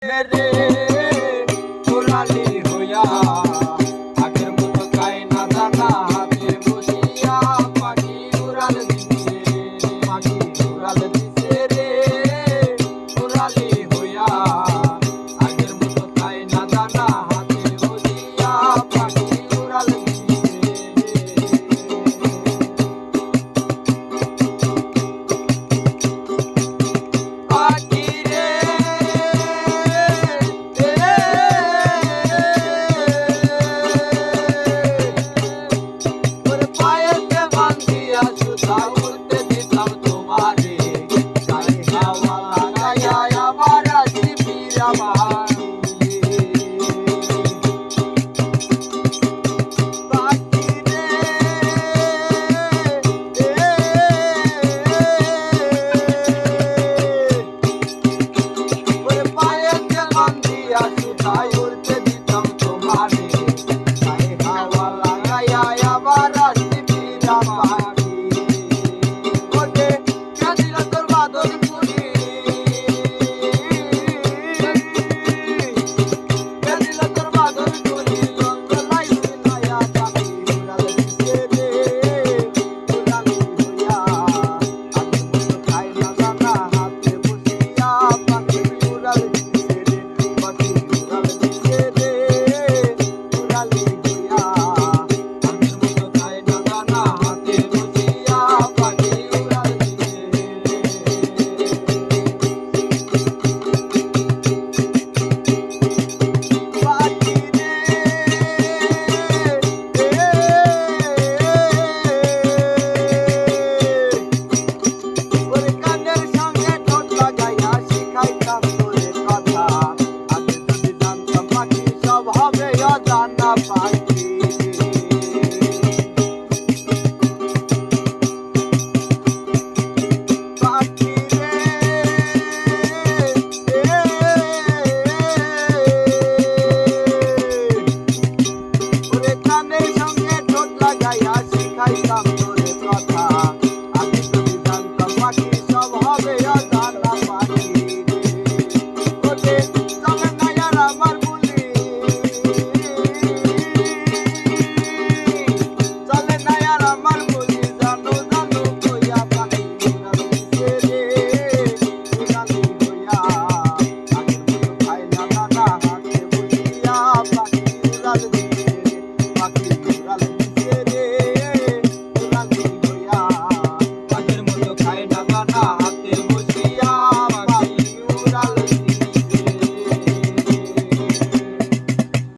দিছে রে কোরালি হইয়া আগের মতো খাই না দানা হাতে বসিয়া পাখি উড়াল দিছে রে কোরালি হইয়া আগের মতো খাই না দানা হাতে বসিয়া পাখি উড়াল শিখাইতাম তোরে কথা আগে যদি জানতাম পাখি সব হবে অজানা পাখি